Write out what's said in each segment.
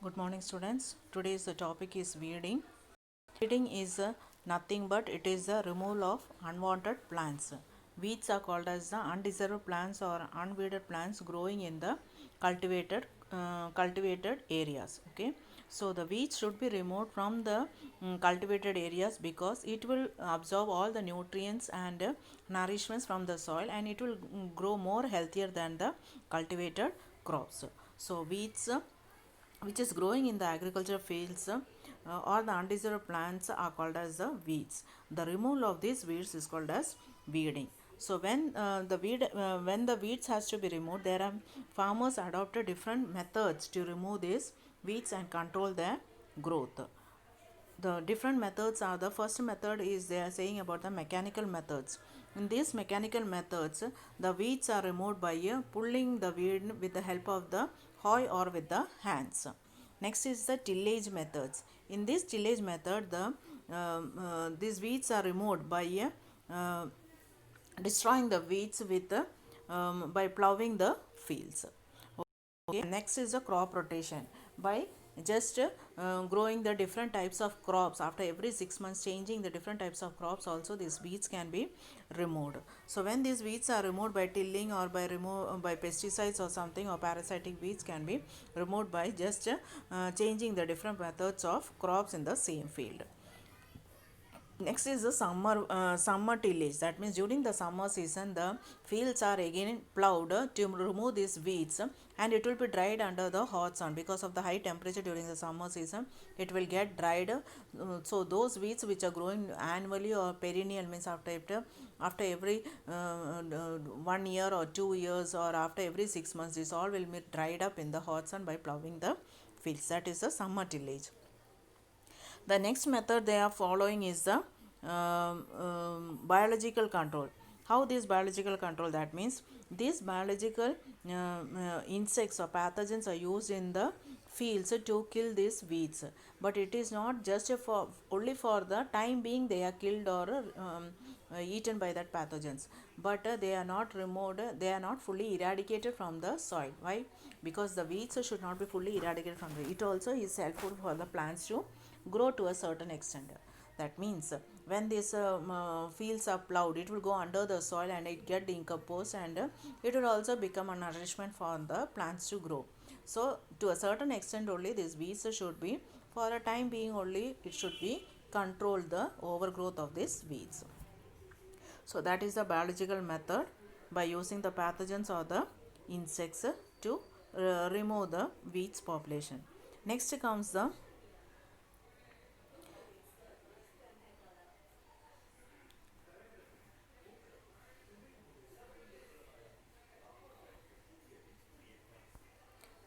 Good morning, students. Today's topic is weeding. Weeding is nothing but it is the removal of unwanted plants. Weeds are called as the undesirable plants or unweeded plants growing in the cultivated areas. Okay, so the weeds should be removed from the cultivated areas because it will absorb all the nutrients and nourishments from the soil, and it will grow more healthier than the cultivated crops. So weeds which is growing in the agriculture fields or the undesirable plants are called as the weeds. The removal of these weeds is called as weeding. So when the weeds has to be removed, there are farmers adopted different methods to remove these weeds and control their growth. The different methods are, the first method is they are saying about the mechanical methods. In these mechanical methods, the weeds are removed by pulling the weed with the help of the hoe or with the hands. Next is the tillage methods. In this tillage method, these weeds are removed by destroying the weeds with by plowing the fields. Okay, next is the crop rotation. By just growing the different types of crops after every 6 months, changing the different types of crops, also these weeds can be removed. So when these weeds are removed by tilling or by pesticides or something, or parasitic weeds can be removed by just changing the different methods of crops in the same field. Next is the summer tillage. That means during the summer season, the fields are again plowed to remove these weeds, and it will be dried under the hot sun. Because of the high temperature during the summer season, it will get dried. So those weeds which are growing annually or perennial, means after every 1 year or 2 years, or after every 6 months, this all will be dried up in the hot sun by plowing the fields. That is the summer tillage. The next method they are following is the biological control. How this biological control? That means these biological insects or pathogens are used in the fields to kill these weeds, but it is not just for only for the time being they are killed or eaten by that pathogens, but they are not removed, they are not fully eradicated from the soil. Why? Because the weeds should not be fully eradicated from the, it also is helpful for the plants to grow to a certain extent. That means when these fields are plowed, it will go under the soil and it get decomposed, and it will also become a nourishment for the plants to grow. So to a certain extent only these weeds should be, for a time being only, it should be control the overgrowth of these weeds. So that is the biological method, by using the pathogens or the insects to remove the weeds population. Next comes the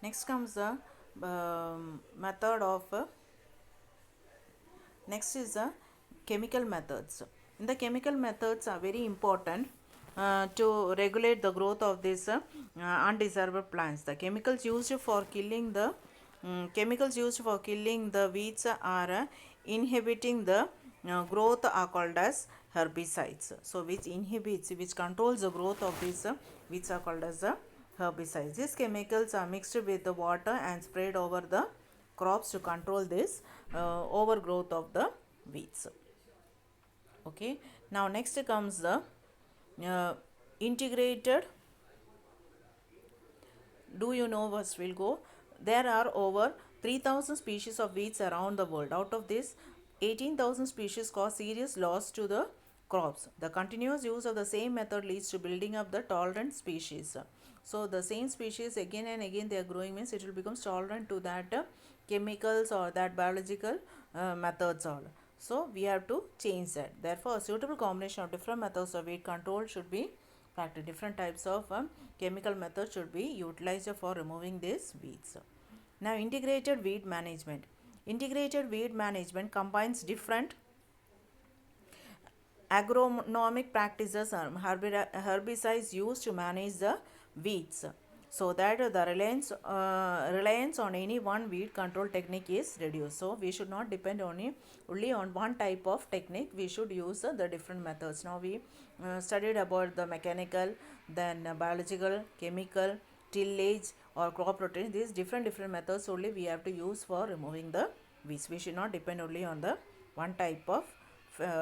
next comes the method of next is the chemical methods. In the chemical methods are very important to regulate the growth of these undesirable plants. The chemicals used for killing the weeds are inhibiting the growth are called as herbicides. So which controls the growth of these weeds are called as the herbicides. These chemicals are mixed with the water and sprayed over the crops to control this overgrowth of the weeds. Okay, now next comes the integrated. Do you know what will go? There are over 3,000 species of weeds around the world. Out of this, 18,000 species cause serious loss to the crops. The continuous use of the same method leads to building up the tolerant species. So the same species again and again they are growing, means it will become tolerant to that chemicals or that biological methods all. So we have to change that. Therefore, a suitable combination of different methods of weed control should be practiced. Different types of chemical methods should be utilized for removing these weeds. Now, integrated weed management. Integrated weed management combines different agronomic practices are herbicides used to manage the weeds, so that the reliance on any one weed control technique is reduced. So we should not depend only on one type of technique. We should use the different methods. Now we studied about the mechanical, then biological, chemical, tillage or crop rotation. These different methods only we have to use for removing the weeds. We should not depend only on the one type of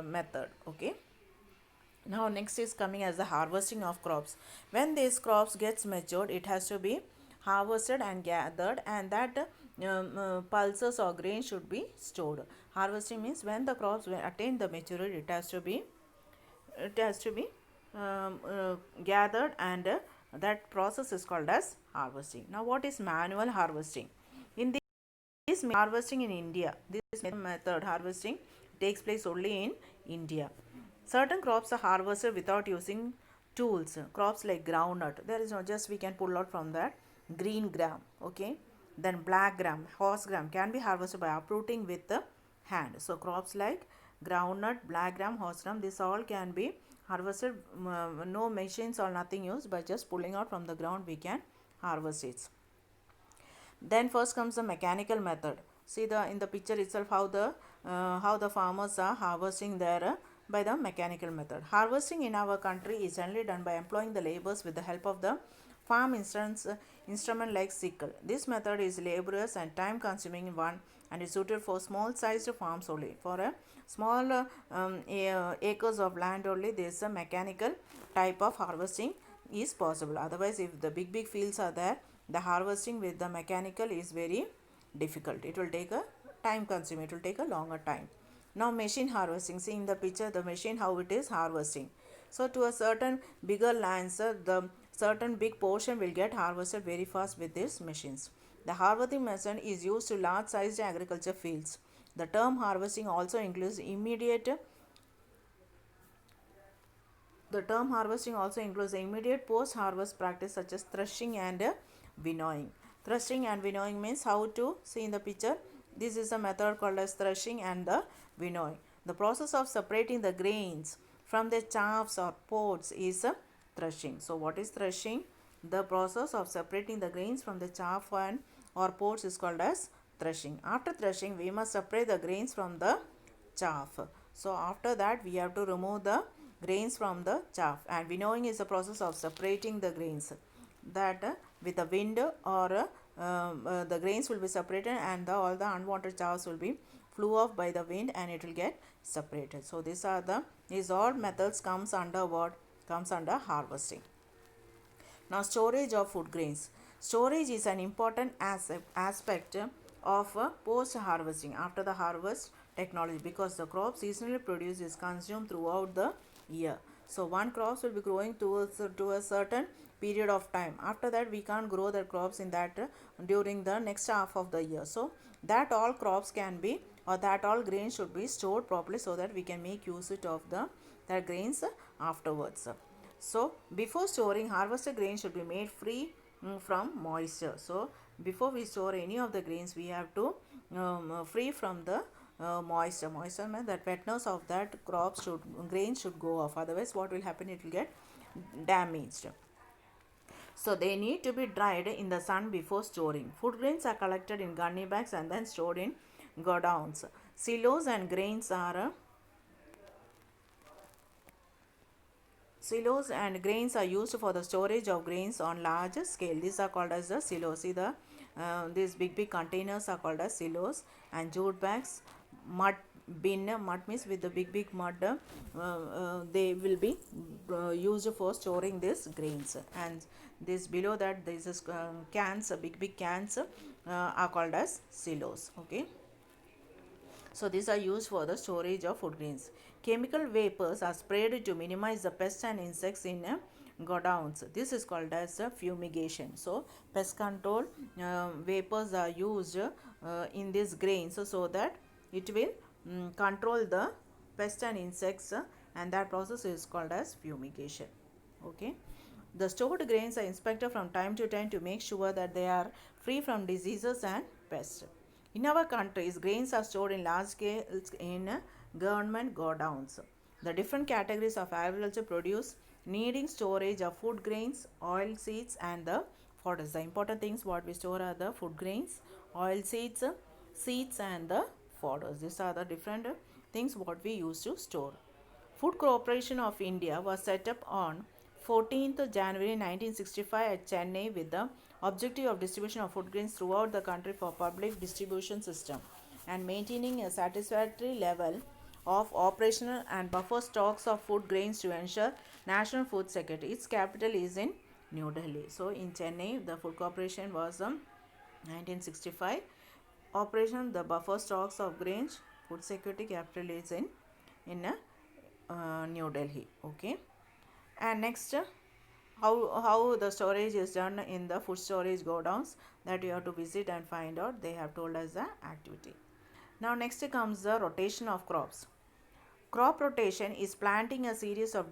method. Okay. Now next is coming as the harvesting of crops. When these crops gets matured, it has to be harvested and gathered, and that pulses or grain should be stored. Harvesting means when the crops attain the maturity, it has to be gathered, and that process is called as harvesting. Now what is manual harvesting? In this harvesting in India, this method harvesting takes place only in India. Certain crops are harvested without using tools. Crops like groundnut, there is no, just we can pull out from that. Green gram, okay. Then black gram, horse gram can be harvested by uprooting with the hand. So crops like groundnut, black gram, horse gram, this all can be harvested. No machines or nothing used, by just pulling out from the ground we can harvest it. Then first comes the mechanical method. See the in the picture itself how the farmers are harvesting their by the mechanical method. Harvesting in our country is generally done by employing the laborers with the help of the farm instrument like sickle. This method is laborious and time consuming one, and is suited for small sized farms only. For a small acres of land only, this mechanical type of harvesting is possible. Otherwise, if the big fields are there, the harvesting with the mechanical is very difficult. It will take a time consuming, it will take a longer time. Now machine harvesting, see in the picture the machine how it is harvesting. So to a certain bigger lands, the certain big portion will get harvested very fast with these machines. The harvesting machine is used to large sized agriculture fields. The term harvesting also includes immediate post-harvest practice such as threshing and winnowing. Threshing and winnowing means how to see in the picture. This is a method called as threshing and the winnowing. The process of separating the grains from the chaffs or pods is threshing. So what is threshing? The process of separating the grains from the chaff and or pods is called as threshing. After threshing, we must separate the grains from the chaff. So after that, we have to remove the grains from the chaff, and winnowing is the process of separating the grains, that with the wind or the grains will be separated, and all the unwanted chaffs will be flew off by the wind, and it will get separated. So these all methods comes under what? Comes under harvesting. Now storage of food grains. Storage is an important aspect of post harvesting, after the harvest technology, because the crop seasonally produced is consumed throughout the year. So one crops will be growing to a certain period of time. After that we can't grow the crops in that during the next half of the year. So that all crops can be, or that all grains should be stored properly, so that we can make use of that grains afterwards. So before storing, harvested grains should be made free from moisture. So before we store any of the grains, we have to free from the moisture. Moisture means that wetness of that grain should go off. Otherwise what will happen? It will get damaged. So they need to be dried in the sun before storing. Food grains are collected in gunny bags and then stored in godowns. Silos and grains are Silos and grains are used for the storage of grains on large scale. These are called as the silos. See these big containers are called as silos, and jute bags, mud bin. Mud means with the big mud. They will be used for storing these grains. And this below that, this is cans, big cans are called as silos. Okay. So these are used for the storage of food grains. Chemical vapors are sprayed to minimize the pests and insects in godowns. This is called as fumigation. So pest control vapors are used in these grains, so that it will control the pests and insects, and that process is called as fumigation. Okay. The stored grains are inspected from time to time to make sure that they are free from diseases and pests. In our countries, grains are stored in large scale in government godowns. The different categories of agriculture produce needing storage of food grains, oil seeds, and the fodders. The important things what we store are the food grains, oil seeds, and the fodders. These are the different things what we use to store. Food Corporation of India was set up on 14th January 1965 at Chennai with the objective of distribution of food grains throughout the country for public distribution system and maintaining a satisfactory level of operational and buffer stocks of food grains to ensure national food security. Its capital is in New Delhi. So in Chennai, the food corporation was 1965. Operation the buffer stocks of grains, food security capital is in New Delhi. Okay. And next, how the storage is done in the food storage godowns, that you have to visit and find out. They have told us the activity. Now next comes the rotation of crops. Crop rotation is planting a series of